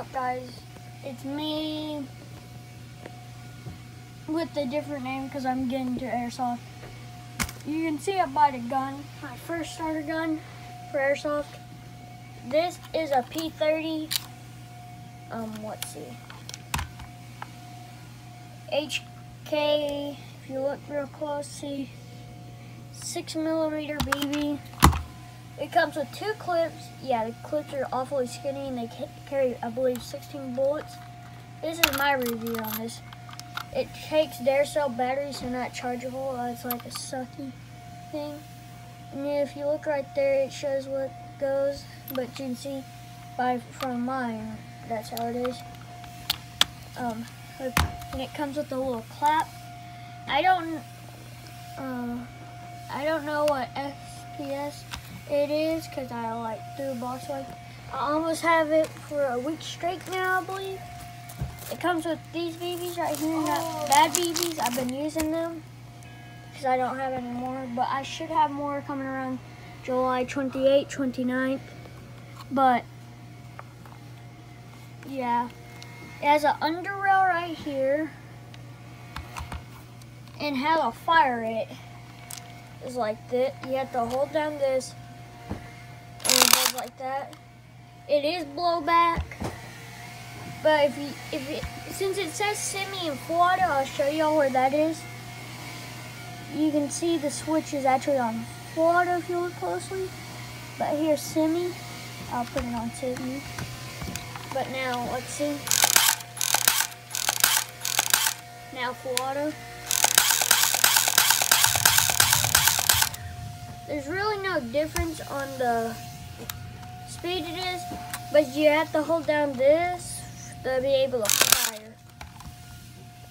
up, guys? It's me with a different name because I'm getting into airsoft. You can see I bought a gun, my first starter gun for airsoft. This is a P30. Let's see. HK, if you look real close, see 6mm BB. It comes with 2 clips. Yeah, the clips are awfully skinny and they carry, I believe, 16 bullets. This is my review on this. It takes airsoft batteries, so not chargeable. It's like a sucky thing. And if you look right there, it shows what goes, but you can see from mine, that's how it is. And it comes with a little clap. I don't know what FPS it is because I threw a box away. I almost have it for a week straight now, I believe. It comes with these BBs right here, not bad BBs. I've been using them because I don't have any more, but I should have more coming around July 28th, 29th. But yeah, it has an underrail right here, and how to fire it is like this. You have to hold down this, and it goes like that. It is blowback, but since it says semi and full auto, I'll show y'all where that is. You can see the switch is actually on full auto if you look closely, but here's semi. I'll put it on semi. But now let's see. Now full auto. There's really no difference on the speed it is, but you have to hold down this to be able to fire.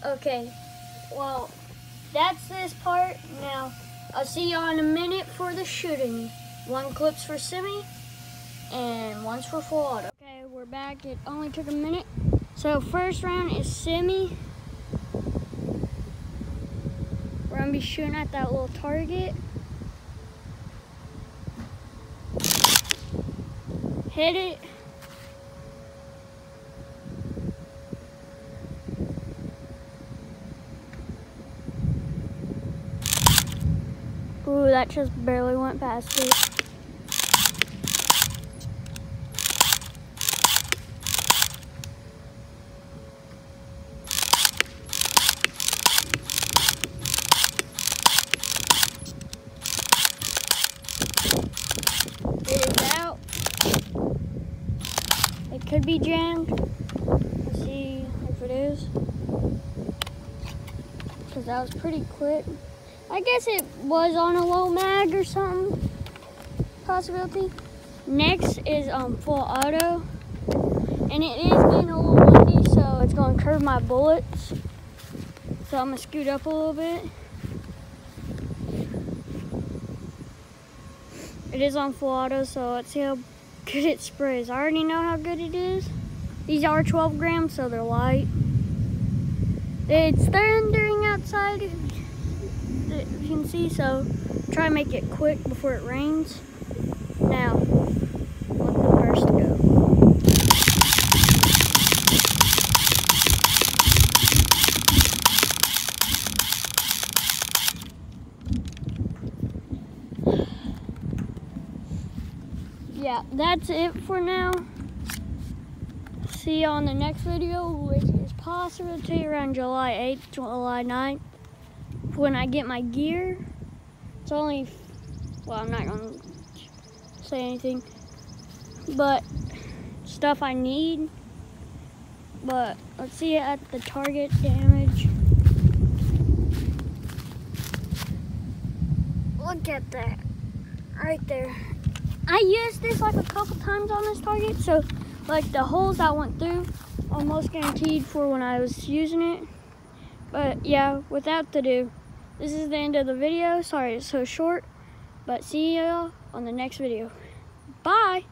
Okay, well, that's this part. Now, I'll see you in a minute for the shooting. 1 clip's for semi, and 1's for full auto. Okay, we're back. It only took a minute. So first round is semi. We're gonna be shooting at that little target. Hit it. Ooh, that just barely went past it. It is out. It could be jammed. Let's see if it is. Because that was pretty quick. I guess it was on a low mag or something. Possibility. Next is full auto. And it is getting a little windy, so it's going to curve my bullets. So I'm going to scoot up a little bit. It is on full auto, so let's see how good it sprays. I already know how good it is. These are 12 grams, so they're light. It's thundering outside, if you can see, so try to make it quick before it rains. Now, let the burst go. Yeah, that's it for now. See you on the next video, which is possibly around July 8th, July 9th. When I get my gear. It's only, well, I'm not gonna say anything, but stuff I need. But let's see it at the target damage. Look at that, right there. I used this like a couple times on this target, so like the holes I went through, almost guaranteed for when I was using it. But yeah, without ado, this is the end of the video. Sorry it's so short, but see y'all on the next video. Bye!